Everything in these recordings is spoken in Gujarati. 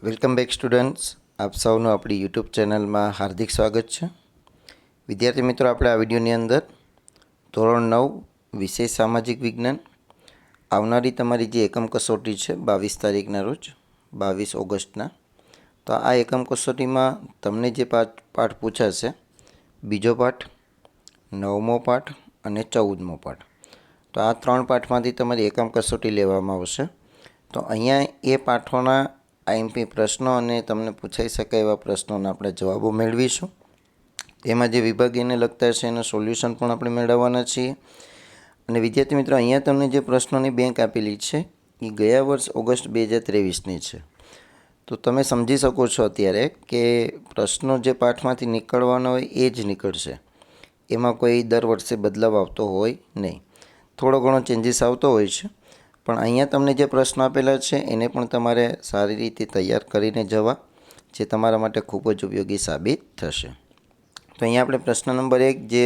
વેલકમ બેક સ્ટુડન્ટ્સ, આપ સૌનું આપણી યુટ્યુબ ચેનલમાં હાર્દિક સ્વાગત છે. વિદ્યાર્થી મિત્રો, આપણે આ વિડીયોની અંદર ધોરણ 9 વિષય સામાજિક વિજ્ઞાન આવનારી તમારી જે એકમ કસોટી છે 22 તારીખના રોજ 22 ઓગસ્ટના, તો આ એકમ કસોટીમાં તમને જે પાઠ પૂછાશે, બીજો પાઠ, 9મો પાઠ અને 14મો પાઠ, તો આ 3 પાઠમાંથી તમારી એકમ કસોટી લેવામાં આવશે. તો અહીંયા એ પાઠોના આઈએમપી પ્રશ્નો અને તમને પૂછાઈ શકાય એવા પ્રશ્નોના આપણે જવાબો મેળવીશું. એમાં જે વિભાગીયને લગતા છે એનું સોલ્યુશન પણ આપણે મેળવવાના છીએ. અને વિદ્યાર્થી મિત્રો, અહીંયા તમને જે પ્રશ્નોની બેંક આપેલી છે એ ગયા વર્ષ ઓગસ્ટ 2023ની છે. તો તમે સમજી શકો છો અત્યારે કે પ્રશ્નો જે પાઠમાંથી નીકળવાના હોય એ જ નીકળશે. એમાં કોઈ દર વર્ષે બદલાવ આવતો હોય નહીં, થોડો ઘણો ચેન્જીસ આવતો હોય છે. પણ અહીંયા તમને જે પ્રશ્ન આપેલા છે એને પણ તમારે સારી રીતે તૈયાર કરીને જવા, જે તમારા માટે ખૂબ જ ઉપયોગી સાબિત થશે. તો અહીંયા આપણે પ્રશ્ન નંબર 1, જે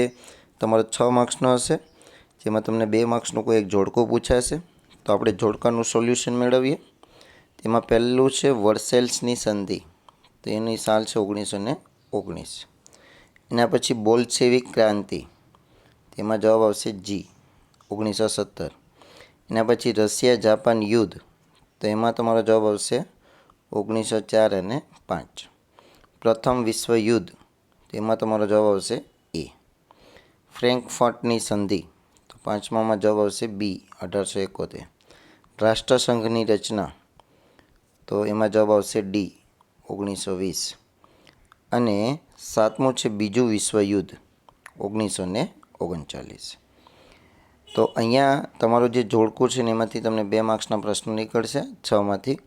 તમારો 6 માર્ક્સનો હશે, જેમાં તમને 2 માર્ક્સનું કોઈ એક જોડકું પૂછાશે. તો આપણે જોડકાનું સોલ્યુશન મેળવીએ. તેમાં પહેલું છે વર્સેલ્સની સંધિ, તો એની સાલ છે 1919. એના પછી બોલ્શેવિક ક્રાંતિ, તેમાં જવાબ આવશે G, 1917. એના પછી રશિયા જાપાન યુદ્ધ, તો એમાં તમારો જવાબ આવશે 1904 અને 5. પ્રથમ વિશ્વ યુદ્ધ, તેમાં તમારો જવાબ આવશે A. ફ્રેન્કફર્ટની સંધિ, તો 5મામાં જવાબ આવશે B, 1871. રાષ્ટ્રસંઘની રચના, તો એમાં જવાબ આવશે D, 1920. અને 7મું છે બીજું વિશ્વ યુદ્ધ, 1939. તો અહીંયા તમારું જે જોડકું છે ને એમાંથી તમને 2 માર્ક્સના પ્રશ્નો નીકળશે 6માંથી.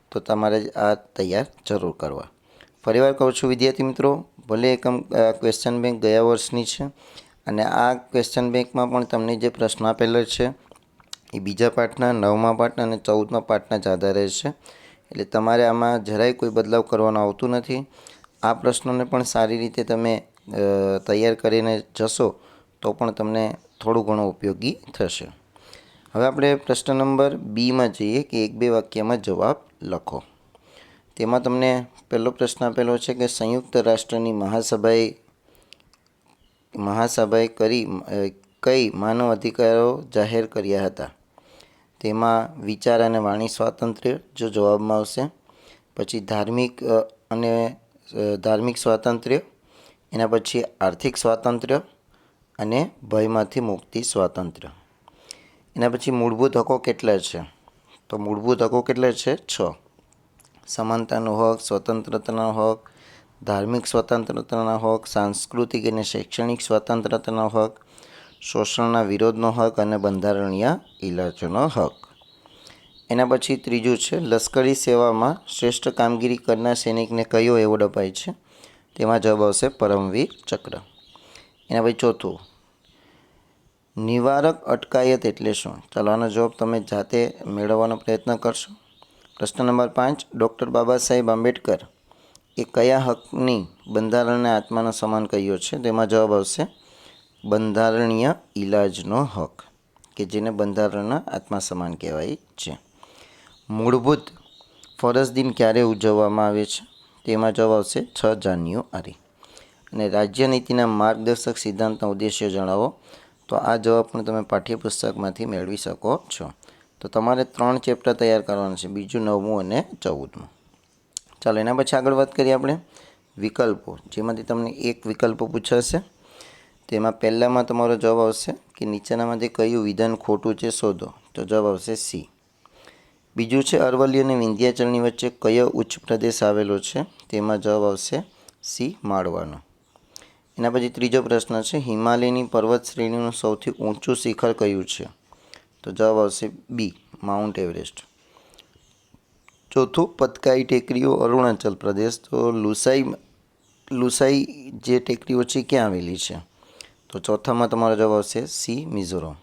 તો તમારે આ તૈયાર જરૂર કરવા. ફરીવાર કહું છું વિદ્યાર્થી મિત્રો, ભલે એકમ ક્વેશ્ચન બેંક ગયા વર્ષની છે અને આ ક્વેશ્ચન બેંકમાં પણ તમને જે પ્રશ્ન આપેલા છે એ બીજા પાઠના, 9મા પાઠના અને 14મા પાઠના જ આધારે છે. એટલે તમારે આમાં જરાય કોઈ બદલાવ કરવાનો આવતું નથી. આ પ્રશ્નોને પણ સારી રીતે તમે તૈયાર કરીને જશો તો પણ તમને થોડું ઘણું ઉપયોગી થશે. હવે આપણે પ્રશ્ન નંબર બીમાં જઈએ કે 1-2 વાક્યમાં જવાબ લખો. તેમાં તમને પહેલો પ્રશ્ન આપેલો છે કે સંયુક્ત રાષ્ટ્રની મહાસભાએ કઈ માનવ અધિકારો જાહેર કર્યા હતા? તેમાં વિચાર અને વાણી સ્વાતંત્ર્ય જો જવાબમાં આવશે. પછી ધાર્મિક સ્વાતંત્ર્ય, એના પછી આર્થિક સ્વાતંત્ર્ય અને ભયમાંથી મુક્તિ સ્વાતંત્ર્ય. એના પછી મૂળભૂત હકો કેટલા છે? તો મૂળભૂત હકો કેટલા છે? 6. સમાનતાનો હક, સ્વતંત્રતાનો હક, ધાર્મિક સ્વતંત્રતાનો હક, સાંસ્કૃતિક અને શૈક્ષણિક સ્વતંત્રતાનો હક, શોષણના વિરોધનો હક અને બંધારણીય ઇલાજનો હક. એના પછી ત્રીજું છે લશ્કરી સેવામાં શ્રેષ્ઠ કામગીરી કરનાર સૈનિકને કયો એવોર્ડ અપાય છે? તેમાં જવાબ આવશે પરમવીર ચક્ર. એના પછી ચોથું, નિવારક અટકાયત એટલે શું? ચાલો આનો જવાબ તમે જાતે મેળવવાનો પ્રયત્ન કરશો. પ્રશ્ન નંબર 5, ડૉક્ટર બાબા સાહેબ આંબેડકર એ કયા હકની બંધારણના આત્માનો સમાન કહ્યો છે? તેમાં જવાબ આવશે બંધારણીય ઇલાજનો હક, કે જેને બંધારણના આત્મા સમાન કહેવાય છે. મૂળભૂત ફરજ દિન ક્યારે ઉજવવામાં આવે છે? તેમાં જવાબ આવશે 6 જાન્યુઆરી. અને રાજ્યનીતિના માર્ગદર્શક સિદ્ધાંતના ઉદ્દેશ્ય જણાવો. તો આ જવાબ પણ તમે પાઠ્યપુસ્તકમાંથી મેળવી શકો છો. તો તમારે 3 ચેપ્ટર તૈયાર કરવાના છે, બીજું, 9મું અને 14મું. ચાલો એના પછી આગળ વાત કરીએ આપણે વિકલ્પો, જેમાંથી તમને એક વિકલ્પો પૂછાશે. તેમાં પહેલામાં તમારો જવાબ આવશે કે નીચેનામાંથી કયું વિધાન ખોટું છે શોધો. તો જવાબ આવશે C. બીજું છે અરવલ્લી અને વિંધ્યાચલની વચ્ચે કયો ઉચ્ચ પ્રદેશ આવેલો છે? તેમાં જવાબ આવશે C, માળવાનો. એના પછી ત્રીજો પ્રશ્ન છે હિમાલયની પર્વત શ્રેણીનું સૌથી ઊંચું શિખર કયું છે? તો જવાબ આવશે B, માઉન્ટ એવરેસ્ટ. ચોથું, પતકાઈ ટેકરીઓ અરુણાચલ પ્રદેશ, તો લુસાઈ જે ટેકરીઓ છે ક્યાં આવેલી છે? તો ચોથામાં તમારો જવાબ આવશે C, મિઝોરમ.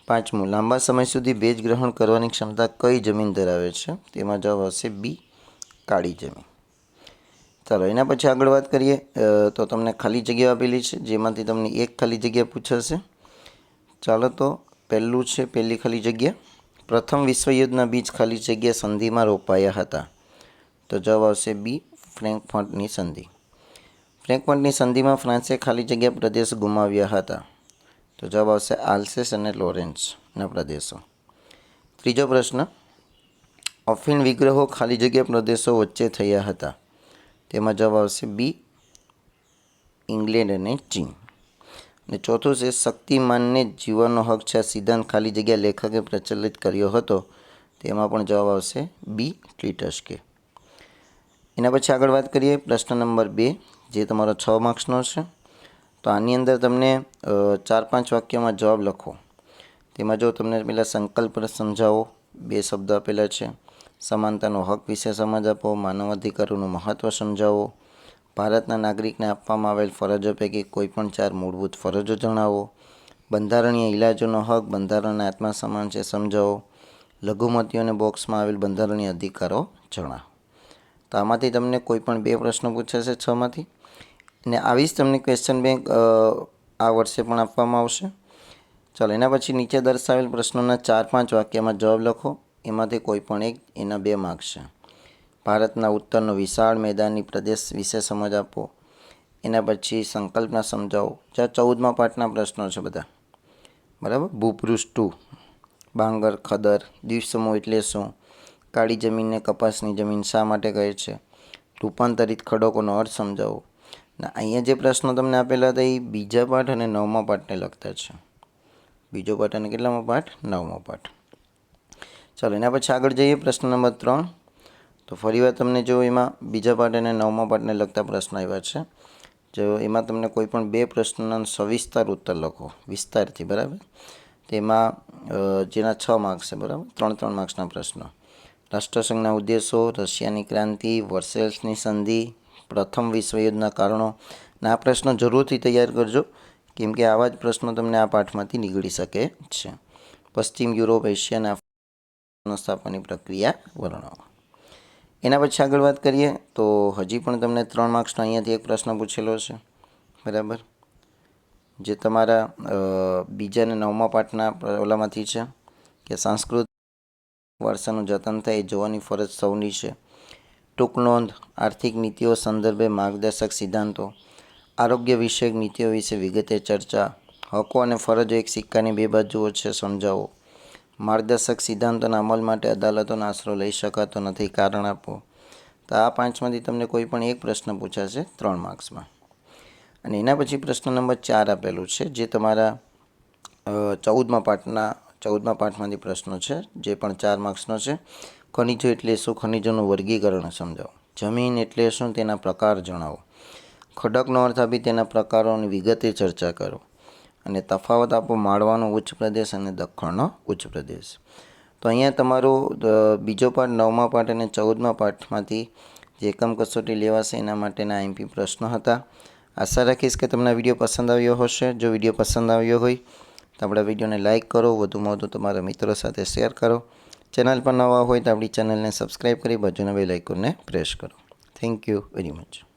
પાંચમું, લાંબા સમય સુધી ભેજ ગ્રહણ કરવાની ક્ષમતા કઈ જમીન ધરાવે છે? તેમાં જવાબ આવશે B, કાળી જમીન. ચાલો એના પછી આગળ વાત કરીએ તો તમને ખાલી જગ્યા આપેલી છે, જેમાંથી તમને એક ખાલી જગ્યા પૂછાશે. ચાલો તો પહેલું છે પહેલી ખાલી જગ્યા, પ્રથમ વિશ્વયુદ્ધના બીજ ખાલી જગ્યા સંધિમાં રોપાયા હતા. તો જવાબ આવશે બી, ફ્રેન્કફર્ટની સંધિ. ફ્રેન્કફર્ટની સંધિમાં ફ્રાન્સે ખાલી જગ્યા પ્રદેશ ગુમાવ્યા હતા. તો જવાબ આવશે આલ્સેસ અને લોરેન્સના પ્રદેશો. ત્રીજો પ્રશ્ન, અફીણ વિગ્રહો ખાલી જગ્યા પ્રદેશો વચ્ચે થયા હતા. તેમાં જવાબ આવશે બી, ઇંગ્લેન્ડ અને ચીન. અને ચોથું છે, શક્તિમાનને જીવવાનો હક છે આ સિદ્ધાંત ખાલી જગ્યા લેખકે પ્રચલિત કર્યો હતો. તેમાં પણ જવાબ આવશે બી, ટ્રીટસ્કે. એના પછી આગળ વાત કરીએ પ્રશ્ન નંબર 2, જે તમારો 6 માર્ક્સનો છે. તો આની અંદર તમને 4-5 વાક્યમાં જવાબ લખો. તેમાં જો તમને પહેલાં સંકલ્પ સમજાવો, 2 શબ્દ આપેલા છે. સમાનતાનો હક વિશે સમજ આપો, માનવ અધિકારોનું મહત્ત્વ સમજાવો, ભારતના નાગરિકને આપવામાં આવેલ ફરજો પૈકી કોઈપણ 4 મૂળભૂત ફરજો જણાવો, બંધારણીય ઇલાજોનો હક બંધારણના આત્મા સમાન છે સમજાવો, લઘુમતીઓને બોક્સમાં આવેલ બંધારણીય અધિકારો જણાવો. તો આમાંથી તમને કોઈપણ 2 પ્રશ્નો પૂછાશે 6માંથી. અને આવી જ તમને ક્વેશ્ચન બેંક આ વર્ષે પણ આપવામાં આવશે. ચાલો, એના પછી નીચે દર્શાવેલ પ્રશ્નોના 4-5 વાક્યમાં જવાબ લખો. એમાંથી કોઈ પણ એક, એના 2 માર્ક્સ છે. ભારતના ઉત્તરનો વિશાળ મેદાની પ્રદેશ વિશે સમજ આપો. એના પછી સંકલ્પના સમજાવો. જ્યાં 14મા પાઠના પ્રશ્નો છે બધા, બરાબર. ભૂપૃષ્ઠ 2, બાંગર, ખદર, દ્વીપસમૂહ એટલે શું, કાળી જમીનને કપાસની જમીન શા માટે કહે છે, રૂપાંતરિત ખડકોનો અર્થ સમજાવો. અહીંયા જે પ્રશ્નો તમને આપેલા હતા એ બીજા પાઠ અને 9મા પાઠને લગતા છે. બીજો પાઠ અને કેટલામો પાઠ? 9મો પાઠ. ચાલો, એના પછી આગળ જઈએ પ્રશ્ન નંબર 3. તો ફરીવાર તમને જો એમાં બીજા પાઠ અને 9મા પાઠને લગતા પ્રશ્ન આવ્યા છે. જો એમાં તમને કોઈ પણ 2 પ્રશ્નના સવિસ્તાર ઉત્તર લખો, વિસ્તારથી, બરાબર. તેમાં જેના 6 માર્ક્સ છે, બરાબર. 3-3 માર્ક્સના પ્રશ્નો. રાષ્ટ્રસંઘના ઉદ્દેશો, રશિયાની ક્રાંતિ, વર્સેલ્સની સંધિ, પ્રથમ વિશ્વયુદ્ધના કારણો. અને આ પ્રશ્નો જરૂરથી તૈયાર કરજો, કેમ કે આવા જ પ્રશ્નો તમને આ પાઠમાંથી નીકળી શકે છે. પશ્ચિમ યુરોપ, એશિયા અને આફ્રિકાની સ્થાપનની પ્રક્રિયા વર્ણવો. એના પછી આગળ વાત કરીએ તો હજી પણ તમને 3 માર્ક્સનો અહીંયાથી એક પ્રશ્ન પૂછેલો છે, બરાબર. જે તમારા બીજા અને 9મા પાઠના ઓલામાંથી છે કે સાંસ્કૃતિક વારસાનું જતન થાય એ જોવાની ફરજ સૌની છે. ટૂંક નોંધ, આર્થિક નીતિઓ સંદર્ભે માર્ગદર્શક સિદ્ધાંતો, આરોગ્ય વિષયક નીતિઓ વિશે વિગતે ચર્ચા, હકો અને ફરજો એક સિક્કાની 2 બાજુઓ છે સમજાવો, માર્ગદર્શક સિદ્ધાંતોના અમલ માટે અદાલતોનો આશરો લઈ શકાતો નથી, કારણ આપો. તો આ 5માંથી તમને કોઈ પણ એક પ્રશ્ન પૂછાશે 3 માર્ક્સમાં. અને એના પછી પ્રશ્ન નંબર 4 આપેલું છે, જે તમારા 14મા પાઠમાંથી પ્રશ્નો છે, જે પણ 4 માર્ક્સનો છે. ખનિજો એટલે શું, ખનિજોનું વર્ગીકરણ સમજાવો. જમીન એટલે શું, તેના પ્રકાર જણાવો. ખડકનો અર્થ આપી તેના પ્રકારોની વિગતે ચર્ચા કરો. અને તફાવત આપો માળવાનો ઉચ્ચ પ્રદેશ અને દખણનો ઉચ્ચ પ્રદેશ. તો અહીંયા તમારો બીજો પાઠ, 9મા પાઠ અને 14મા પાઠમાંથી જે એકમ કસોટી લેવાશે એના માટેના આઈએમપી પ્રશ્નો હતા. આશા રાખીશ કે તમને વિડીયો પસંદ આવ્યો હશે. જો વિડીયો પસંદ આવ્યો હોય તો આપણા વિડીયોને લાઇક કરો, વધુમાં વધુ તમારા મિત્રો સાથે શેર કરો. ચેનલ પર નવા હોય તો આપણી ચેનલને સબસ્ક્રાઈબ કરી બાજુના બેલ આઇકોનને પ્રેસ કરો. Thank you very much.